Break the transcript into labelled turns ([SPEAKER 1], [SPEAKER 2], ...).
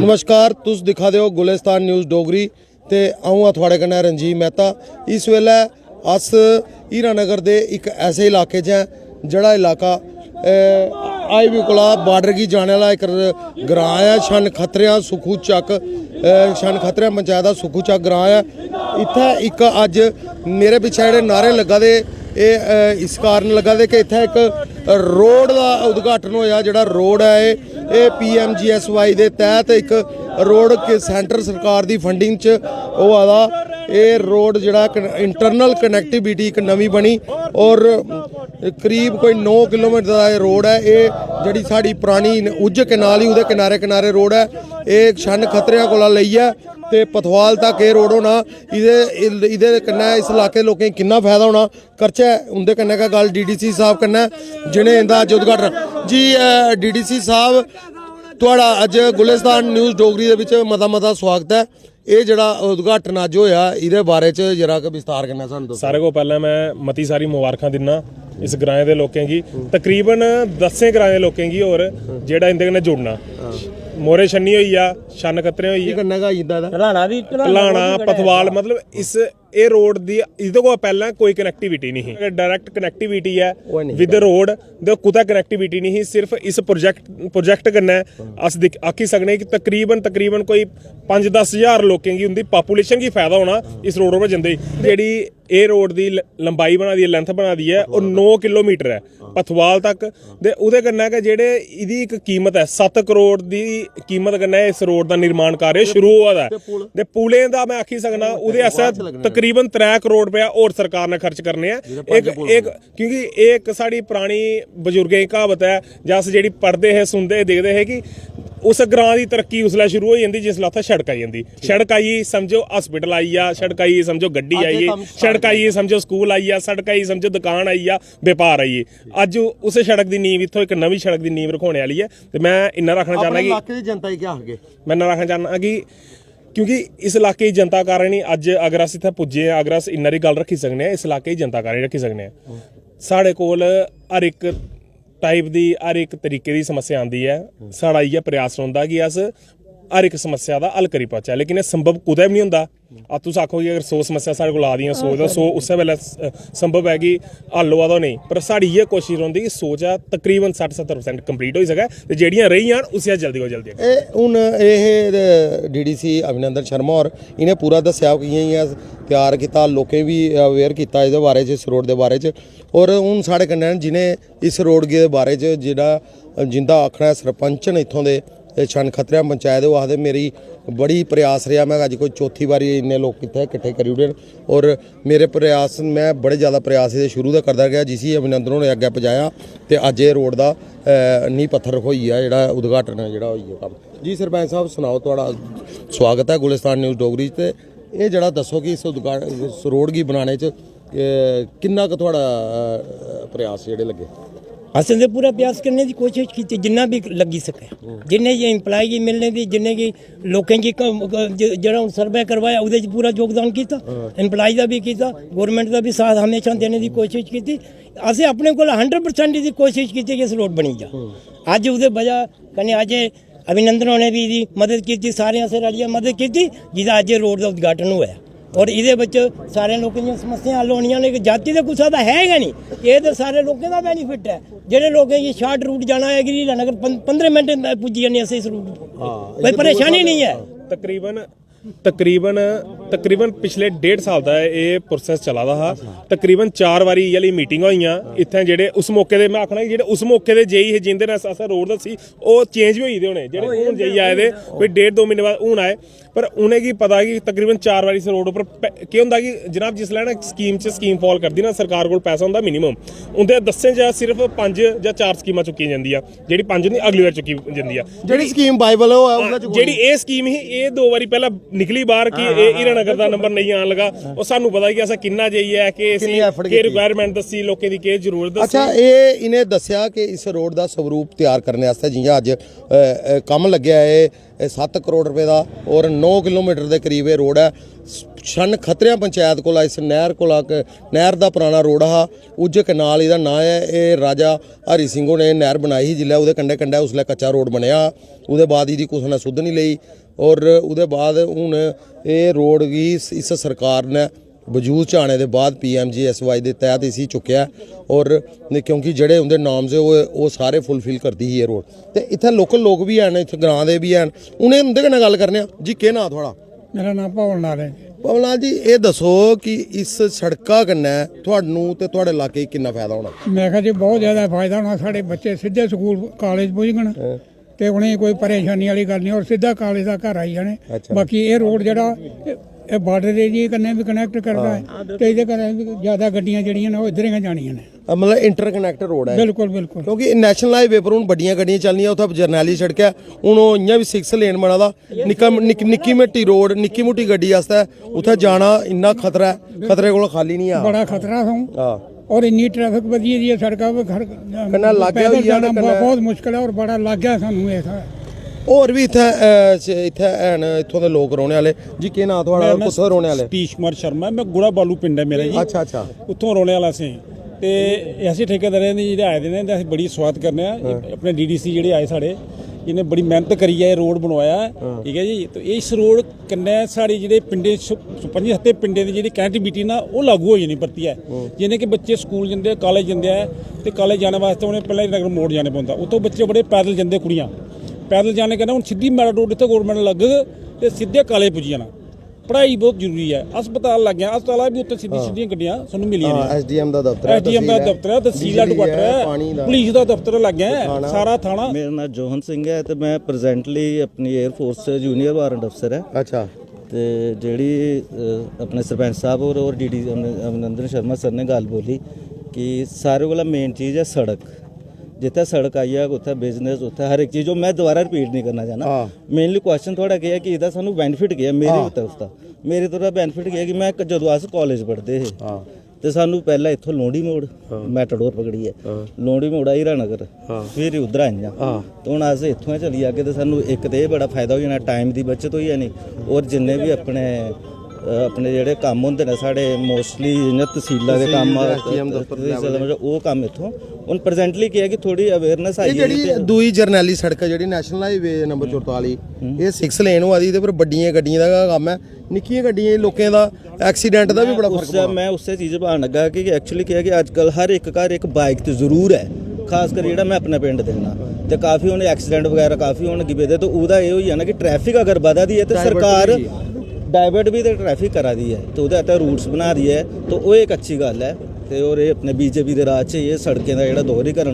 [SPEAKER 1] नमस्कार, तुस दिखा दे हो गुलिस्तान न्यूज़ डोगरी ते अऊँ थोड़े कन्नै रंजीव मेहता। इस वेले अस हीरानगर दे एक ऐसे इलाके च हैं जड़ा इलाका हाईवे कोला बार्डर गी जाने वाला एक ग्रां है। शन खत्रियां सुखू चक शन खत्रियां पंचायत का सुखू चक ग्रां है। इत्थै एक अज मेरे पिछे जेह्ड़े नारे लग्गा दे इस कारण लगा दे कि इत्थै एक रोड का उद्घाटन होया। जेह्ड़ा रोड है ये PMGSY दे तहत एक रोड के सेंटर सरकार दी फंडिंग च होआ दा। ये रोड जेह्ड़ा इंटरनल कनैक्टिविटी एक नवी बनी और करीब कोई 9 किलोमीटर का ये रोड है। ये जिहड़ी साड़ी पुरानी उज्ज कनाल ही उहदे किनारे किनारे रोड है। ये शन खत्रियां कोला लेइयै ते पथवाल तक ये रोड होना। इहदे कन्नै इस इलाके लोकें किन्ना फायदा होना करचै उंदे कन्नै गै गल DDC साहब कन्नै जिन्हें इंदा अज उद्घाटन जी। DDC साहब तुहाड़ा अज गुलिस्तान न्यूज़ डोगरी दे विच मता स्वागत है। ये जड़ा उद्घाटन अज होया इहदे बारे च जरा क विस्तार कन्नै सानूं दस्सो।
[SPEAKER 2] सारे को पहले मैं मती सारी मुबारखां दिन्ना इस ग्रां दे लोकें गी, तकरीबन 10 ग्रां दे लोकें गी और जेह्ड़ा इंदे कन्नै जुड़ना। मोरे छन्नी होई गेआ, शन खत्रे होई गेआ,
[SPEAKER 1] कन्नै गै इदा
[SPEAKER 2] ढलाना पथवाल, मतलब इस ए रोड दी इहदे कोला पैह्लें कोई कनैक्टिविटी नहीं ही। डायरैक्ट कनैक्टिविटी है विद रोड ते कुतै कनैक्टिविटी नहीं ही। सिर्फ इस प्रोजैक्ट कन्नै अस आखी सकने कि तकरीबन कोई 5-10 हज़ार लोकें गी उंदी पॉपुलेशन गी फायदा होना इस रोड पर जंदे। जेह्ड़ी ए रोड दी लंबाई बना दी है, लेंथ बना दी है, और 9 किलोमीटर है पथवाल तक। ते उहदे कन्नै गै जेह्ड़े इहदी इक कीमत है 7 करोड़ दी कीमत कन्नै इस रोड दा निर्माण कार्य शुरू होआ दा है। ते पुलें दा मैं आखी सकना उहदे आस्तै तकरीबन 3 करोड़ रुपया होर सरकार ने खर्च करने हैं। एक क्योंकि एक साड़ी पुरानी बजुर्गें की कहावत है जां अस जेह्ड़ी पढ़दे हे सुनदे दिखदे हे कि उस ग्रां दी तरक्की उसलै शुरू हो जाती जिसलै उत्थै सड़क आई जंदी। सड़क आई समझो हॉस्पिटल आई गया, सड़क आई समझो गड्डी आई गई, सड़क आई समझो स्कूल आई गया, सड़क आई समझो दुकान आई गया, व्यापार आई। अज उस सड़क की नींव इत्थों एक नवी सड़क की नींव रखवाने वाली है। तो मैं इन्ना रखना चाहना कि
[SPEAKER 1] जनता क्या आखगे,
[SPEAKER 2] मैं इन्ना रखना चाहना कि क्योंकि इस इलाके की जनता कारण ही अज अगर अस इत्थै पुज्जे अगर अस इन्ना री गल रखी सकने इस इलाके की जनता कारण रखी सकने। साढ़े कोल हर एक टाइप दी हर एक तरीके दी समस्या आंदी है। साढ़ा इ'यै प्रयास रौंह्दा कि अस हर एक समस्या का हल करी पाचै, लेकिन एह् संभव कुदै भी नहीं होंदा। तुस आखो कि अगर 100 समस्या साढ़े कोल आ दियां 100 उस्सै वेल्लै संभव है कि हल होआ दा नेईं। पर साढ़ी इ'यै कोशिश रौंह्दी कि सोच है तकरीबन 60-70% कंप्लीट होई सकै ते जेह्ड़ियां रेही जान उसी अस जल्दी कोला जल्दी।
[SPEAKER 1] हून एह् DDC अभिनंदन शर्मा होर इन्हें पूरा दस्सेआ कि इ'यां तैयार किया, लोकें भी अवेयर किया इस बारे च, इस रोड के बारे च। और हूँ साढ़े कन्नै जिन्हें इस रोड के बारे च जेह्ड़ा जिंदा आखना सरपंच न इत्थों दे शन खत्रियां पंचायत, वो आखदे मेरी बड़ी प्रयास रहा। मैं अज कोई चौथी बारी इन्ने लोग इत्थे किट्ठे करी ओड़े और मेरे प्रयास मैं बड़े ज़्यादा प्रयास शुरू तो करता गया जिसी अभिनंदन होने अग्गें पजाया तो अज ये रोड का नींह पत्थर होई गया, जेह्ड़ा उद्घाटन जेह्ड़ा होई गया कम्म। जी सरपंच साहब सुनाओ, तुहाड़ा स्वागत है गुलिस्तान न्यूज़ डोगरी ते ये जरा दसो कि इस रोड गी बनाने च किन्ना क तुहाड़ा प्रयास जेह्ड़े लगे।
[SPEAKER 3] असें ते पूरा प्रयास करने की कोशिश की जिन्ना भी लगी सके, जिन्हें ये इंपलाई गी मिलने की, जिन्हें की लोकें की जेह्ड़ा हूँ सर्वे करवाया उहदे च पूरा योगदान किया, इंपलाई का भी किया, गौरमेंट का भी साथ हमेशा देने की कोशिश की। असें अपने को 100% की कोशिश की कि इस रोड बनी जा। अज उहदे वजह कन्नै अज अभिनंदन होने भी मदद की, सारे असें रलियै मदद की जिहदा अज रोड का उद्घाटन होया। और ये सारे लोगों दी समस्या हल होनियां ने। जाति तो कुछ का है गै नहीं, ये तो सारे लोगों का बेनीफिट है। जेह्ड़े लोगें गी शार्ट रूट जाना है हीरानगर 15 मिनट पुज्जी जन्ने अस इस रूट पर, कोई परेशानी नहीं है। तकरीबन पिछले 1.5 साल का ये प्रोसैस चला दा हा। तकरीबन 4 बारी इ'यै लेई मीटिंगां होइयां इत्थै। जेह्ड़े उस मौके दे मैं आखना कि जेह्ड़े उस मौके दे जेई हे जिंदे ने असें रोड दस्सी ओह् चेंज भी होई गेदे होने, जेह्ड़े हून जेई आए दे कोई 1.5-2 म्हीने बाद हून आए। पर उ'नेंगी पता कि तकरीबन 4 बारी इस रोड उप्पर केह् होंदा कि जनाब जिसलै ना स्कीम फॉल करदी ना सरकार कोल पैसा होंदा मिनिमम, उं'दे दस्सें च सिर्फ 5 जां 4 स्कीमां चुक्कियां जंदियां। जेह्ड़ी 5 होंदी अगली बार चुक्की जंदी है।
[SPEAKER 1] जेह्ड़ी स्कीम बाइबल
[SPEAKER 2] जेह्ड़ी एह् स्कीम ही एह् 2 बारी पैह्ले निकली बाहर कि हीरानगर दा नंबर नहीं आन लगा। और सानू पता कि असें किन्ना जाइए कि रिक्वायरमेंट दस्सी, लोकें दी केह् जरूरत दस्सी।
[SPEAKER 1] अच्छा, ये इन्हें दस्सिया कि इस रोड का स्वरूप तैयार करने वास्ते जियां अज कम्म लग्गेआ है ਇਹ 7 ਕਰੋੜ ਰੁਪਏ ਦਾ ਔਰ 9 ਕਿਲੋਮੀਟਰ ਦੇ ਕਰੀਬ ਇਹ ਰੋਡ ਹੈ। ਛੰਨ ਖਤਰਿਆਂ ਪੰਚਾਇਤ ਕੋਲ ਇਸ ਨਹਿਰ ਕੋਲ ਨਹਿਰ ਦਾ ਪੁਰਾਣਾ ਰੋਡ ਆ ਉੱਜ ਕਨਾਲ ਇਹਦਾ ਨਾਂ ਹੈ। ਇਹ ਰਾਜਾ ਹਰੀ ਸਿੰਘੋ ਨੇ ਨਹਿਰ ਬਣਾਈ ਸੀ ਜਿੱਲੇ ਉਹਦੇ ਕੰਢੇ ਕੰਢੇ ਉਸਲੇ ਕੱਚਾ ਰੋਡ ਬਣਿਆ। ਉਹਦੇ ਬਾਅਦ ਇਹਦੀ ਕੁਛ ਨੇ ਸੁੱਧ ਨਹੀਂ ਲਈ ਔਰ ਉਹਦੇ ਬਾਅਦ ਹੁਣ ਇਹ ਰੋਡ ਵੀ ਇਸ ਸਰਕਾਰ ਨੇ ਵਜੂਦ ਚ ਆने ਦੇ ਬਾਅਦ PMGSY ਦੇ ਤਹਿਤ ਇਸੀ ਚੁੱਕਿਆ ਔਰ ਕਿਉਂਕਿ ਜਿਹੜੇ ਉਹਦੇ ਨਾਮ ਸੇ ਉਹ ਸਾਰੇ ਫੁੱਲਫਿਲ ਕਰਦੀ ਹੀ ਇਹ ਰੋਡ। ਤੇ ਇੱਥੇ ਲੋਕਲ ਲੋਕ ਵੀ ਹਨ, ਇੱਥੇ ਗ੍ਰਾਂ ਦੇ ਵੀ ਹਨ, ਉਹਨੇ ਉਹਦੇ ਨਾਲ ਗੱਲ ਕਰਨੇ ਆ ਜੀ। ਕੀ ਨਾਂ ਤੁਹਾਡਾ?
[SPEAKER 4] ਮੇਰਾ ਨਾਮ ਭਵਨ ਲਾਲ ਹੈ।
[SPEAKER 1] ਭਵਨ ਲਾਲ ਜੀ, ਇਹ ਦੱਸੋ ਕਿ ਇਸ ਸੜਕਾਂ ਕन्नै ਤੁਹਾਨੂੰ ਤੇ ਤੁਹਾਡੇ ਇਲਾਕੇ ਕਿੰਨਾ ਫਾਇਦਾ ਹੋਣਾ?
[SPEAKER 4] ਮੈਂ ਕਿਹਾ ਜੀ ਬਹੁਤ ਜ਼ਿਆਦਾ ਫਾਇਦਾ ਹੋਣਾ। ਸਾਡੇ ਬੱਚੇ ਸਿੱਧੇ ਸਕੂਲ ਕਾਲਜ ਪਹੁੰਚਣ ਤੇ ਉਹਨੇ ਕੋਈ ਪਰੇਸ਼ਾਨੀ ਵਾਲੀ ਗੱਲ ਨਹੀਂ ਔਰ ਸਿੱਧਾ ਕਾਲਜ ਦਾ ਘਰ ਆਈ ਜਾਣੇ। ਬਾਕੀ ਇਹ ਰੋਡ ਜਿਹੜਾ ਇਹ ਬਾਰਡਰ ਏਰੀਏ ਕੰਨੇ ਵੀ ਕਨੈਕਟ ਕਰਦਾ ਹੈ ਤੇ ਇਹਦੇ ਕਰਕੇ ਜ਼ਿਆਦਾ ਗੱਡੀਆਂ ਜਿਹੜੀਆਂ ਨੇ ਉਹ ਇੱਧਰ ਹੀ ਜਾਣੀਆਂ ਨੇ।
[SPEAKER 1] ਮਤਲਬ ਇੰਟਰਕਨੈਕਟ ਰੋਡ ਹੈ।
[SPEAKER 4] ਬਿਲਕੁਲ ਬਿਲਕੁਲ,
[SPEAKER 1] ਕਿਉਂਕਿ ਨੈਸ਼ਨਲ ਹਾਈਵੇ ਪਰ ਹੁਣ ਵੱਡੀਆਂ ਗੱਡੀਆਂ ਚੱਲਣੀਆਂ, ਉੱਥੇ ਜਰਨੈਲੀ ਸੜਕ ਹੈ, ਹੁਣ ਉਹ ਇੰਨਾ ਵੀ 6 ਲੇਨ ਬਣਾ ਦਾ। ਨਿੱਕੀ ਮਿੱਟੀ ਰੋਡ, ਨਿੱਕੀ ਮੁੱਟੀ ਗੱਡੀ ਵਾਸਤੇ ਉੱਥੇ ਜਾਣਾ ਇੰਨਾ ਖਤਰਾ ਹੈ, ਖਤਰੇ ਕੋਲ ਖਾਲੀ ਨਹੀਂ ਆ।
[SPEAKER 4] ਬੜਾ ਖਤਰਾ ਸੌ
[SPEAKER 1] ਹਾਂ
[SPEAKER 4] ਔਰ ਇੰਨੀ ਟ੍ਰੈਫਿਕ ਵਧੀ ਦੀ ਹੈ ਸੜਕਾਂ 'ਤੇ
[SPEAKER 1] ਕੰਨਾ ਲੱਗਿਆ ਹੋਈ ਆ,
[SPEAKER 4] ਬਹੁਤ ਮੁਸ਼ਕਿਲ ਹੈ ਔਰ ਬੜਾ ਲੱਗ ਗਿਆ ਸਾਨੂੰ ਇਹ।
[SPEAKER 1] ਹੋਰ ਵੀ ਇੱਥੇ ਹਨ ਇੱਥੋਂ ਦੇ ਲੋਕ ਰਹਿਣੇ ਵਾਲੇ ਜੀ। ਕੀ ਨਾਂ ਤੁਹਾਡਾ? ਕਿੱਥੋਂ ਰਹਿਣੇ ਵਾਲੇ?
[SPEAKER 5] ਸਤੀਸ਼ ਕੁਮਾਰ ਸ਼ਰਮਾ, ਮੈਂ ਗੁੜਾ ਬਾਲੂ ਪਿੰਡ ਹੈ ਮੇਰਾ ਜੀ।
[SPEAKER 1] ਅੱਛਾ
[SPEAKER 5] ਉੱਥੋਂ ਰਹਿਣੇ ਵਾਲਾ ਸੀ ਤੇ ਅਸੀਂ ਠੇਕੇਦਾਰਾਂ ਦੇ ਜਿਹੜੇ ਆਏ ਦੇ ਨੇ ਤੇ ਅਸੀਂ ਬੜੀ ਸਵਾਗਤ ਕਰਨੇ ਆ। ਆਪਣੇ DDC ਜਿਹੜੇ ਆਏ ਸਾਡੇ, ਇਹਨੇ ਬੜੀ ਮਿਹਨਤ ਕਰੀ ਹੈ, ਇਹ ਰੋਡ ਬਣਵਾਇਆ, ਠੀਕ ਹੈ ਜੀ। ਤੇ ਇਸ ਰੋਡ ਕੰਨੇ ਸਾਡੀ ਜਿਹੜੇ ਪਿੰਡੇ 5-7 ਪਿੰਡੇ ਦੀ ਜਿਹੜੀ ਕਨੈਕਟੀਵਿਟੀ ਨਾ ਉਹ ਲਾਗੂ ਹੋ ਜਾਣੀ ਪਰਤੀ ਹੈ। ਜਿਹਨੇ ਕਿ ਬੱਚੇ ਸਕੂਲ ਜਾਂਦੇ, ਕਾਲਜ ਜਾਂਦੇ ਆ ਤੇ ਕਾਲਜ ਜਾਣ ਵਾਸਤੇ ਉਹਨੇ ਪਹਿਲਾਂ ਹੀ ਨਗਰ ਮੋੜ ਜਾਣੇ ਪੈਂਦਾ। ਉੱਥੋਂ ਬੱਚੇ ਬੜੇ ਪੈਦਲ ਜਾਂਦੇ, ਕੁੜੀਆਂ ਪੈਦਲ ਜਾਣੇ ਕਹਿੰਦਾ ਹੁਣ ਸਿੱਧੀ ਮੈਰਾ ਰੋਡ ਇੱਥੇ ਗਵਰਨਮੈਂਟ ਲੱਗ ਤੇ ਸਿੱਧੇ ਕਾਲਜ ਪੁੱਜ ਜਾਣਾ। ਪੜ੍ਹਾਈ ਬਹੁਤ ਜ਼ਰੂਰੀ ਹੈ। ਹਸਪਤਾਲ ਲੱਗ ਗਿਆ, ਹਸਪਤਾਲਾਂ ਵੀ ਉੱਤੇ ਸਿੱਧੀਆਂ ਗੱਡੀਆਂ ਸਾਨੂੰ ਮਿਲੀਆਂ ਨੇ।
[SPEAKER 1] SDM ਦਾ ਦਫ਼ਤਰ ਹੈ,
[SPEAKER 5] SDM ਦਾ ਦਫ਼ਤਰ ਹੈ, ਤਹਿਸੀਲ ਹੈਡਕੁਆਟਰ ਹੈ, ਪੁਲਿਸ ਦਾ ਦਫ਼ਤਰ ਲੱਗ ਗਿਆ, ਸਾਰਾ ਥਾਣਾ।
[SPEAKER 6] ਮੇਰਾ ਨਾਮ ਜੋਹਨ ਸਿੰਘ ਹੈ ਤੇ ਮੈਂ ਪ੍ਰੈਜ਼ੈਂਟਲੀ ਆਪਣੀ 에ਅਰ ਫੋਰਸ ਜੂਨੀਅਰ ਵਾਰੰਟ ਅਫਸਰ ਹੈ।
[SPEAKER 1] ਅੱਛਾ।
[SPEAKER 6] ਤੇ ਜਿਹੜੀ ਆਪਣੇ ਸਰਪੰਚ ਸਾਹਿਬ ਔਰ DD ਅਮਰਿੰਦਰ ਸ਼ਰਮਾ ਸਰ ਨੇ ਗੱਲ ਬੋਲੀ ਕਿ ਸਾਰੇ ਕੋਲ ਮੇਨ ਚੀਜ਼ ਹੈ ਸੜਕ। जितना सड़क आई है उत्थे बिजनेस उत्थे हर एक चीज़। जो मैं दोबारा रिपीट नहीं करना चाहना। मेनली क्वेश्चन थोड़ा क्या है कि इहदा सानू बेनिफिट क्या है मेरी तरफ दा। मेरी तरफ बेनिफिट क्या है कि मैं जदों अस कॉलेज पढ़ते हे ਤੇ ਸਾਨੂੰ ਪਹਿਲਾਂ ਇੱਥੋਂ ਲੋਂਡੀ ਮੋੜ ਮੈਟਾਡੋਰ ਪਕੜੀ ਹੈ, ਲੋਂਡੀ ਮੋੜ ਹੀਰਾ ਨਗਰ, ਫਿਰ ਉਧਰ ਆਈਆਂ ਤੇ ਹੁਣ ਅਸੀਂ ਇੱਥੋਂ ਚਲੀ ਆ ਕੇ ਤੇ ਸਾਨੂੰ ਇੱਕ ਤੇ ਇਹ ਬੜਾ ਫਾਇਦਾ ਹੋ ਜਾਣਾ, ਟਾਈਮ ਦੀ ਬਚਤ ਹੋਈ ਜਾਣੀ ਔਰ ਜਿੰਨੇ ਵੀ ਆਪਣੇ ਜਿਹੜੇ ਕੰਮ ਹੁੰਦੇ ਨੇ ਸਾਡੇ ਮੋਸਟਲੀ ਜਿਵੇਂ ਤਹਿਸੀਲਾਂ ਦੇ ਕੰਮ ਉਹ ਕੰਮ ਇੱਥੋਂ ਹੁਣ ਪ੍ਰੈਜ਼ੈਂਟਲੀ ਕੀ ਹੈ ਕਿ ਥੋੜੀ ਅਵੇਅਰਨੈਸ ਆਈ ਹੈ।
[SPEAKER 1] ਜਿਹੜੀ ਦੂਈ ਜਰਨੈਲੀ ਸੜਕ ਹੈ ਜਿਹੜੀ ਨੈਸ਼ਨਲ ਹਾਈਵੇ ਨੰਬਰ 44 ਇਹ 6 ਲੇਨ ਹੋਦੀ ਤੇ ਪਰ ਵੱਡੀਆਂ ਗੱਡੀਆਂ ਦਾ ਕੰਮ ਹੈ, ਨਿੱਕੀਆਂ ਗੱਡੀਆਂ ਲੋਕਾਂ ਦਾ ਐਕਸੀਡੈਂਟ ਦਾ ਵੀ ਬੜਾ ਫਰਕ ਪੈਂਦਾ।
[SPEAKER 6] ਮੈਂ ਉਸੇ ਚੀਜ਼ ਪਾਣ ਲੱਗਾ ਕਿ ਐਕਚੁਅਲੀ ਕੀ ਹੈ ਕਿ ਅੱਜ ਕੱਲ ਹਰ ਇੱਕ ਘਰ ਇੱਕ ਬਾਈਕ ਤੇ ਜ਼ਰੂਰ ਹੈ, ਖਾਸ ਕਰ ਜਿਹੜਾ ਮੈਂ ਆਪਣੇ ਪਿੰਡ ਦੇਖਣਾ ਤੇ ਕਾਫੀ ਉਹਨੇ ਐਕਸੀਡੈਂਟ ਵਗੈਰਾ ਕਾਫੀ ਹੋਣ ਗਿਵੇ ਦੇ। ਤਾਂ ਉਹਦਾ ਇਹ ਹੋਈ ਹੈ ਨਾ ਕਿ ਟ੍ਰੈਫਿਕ ਅਗਰ ਵਧਦੀ ਹੈ ਤੇ ਸਰਕਾਰ डाइवर्ट भी तो ट्रैफिक करा दी है तो वो रूट्स बना दिए है तो वो एक अच्छी गल है। तो और अपने BJP के राज च ये सड़कें का जोड़ा दोहरीकरण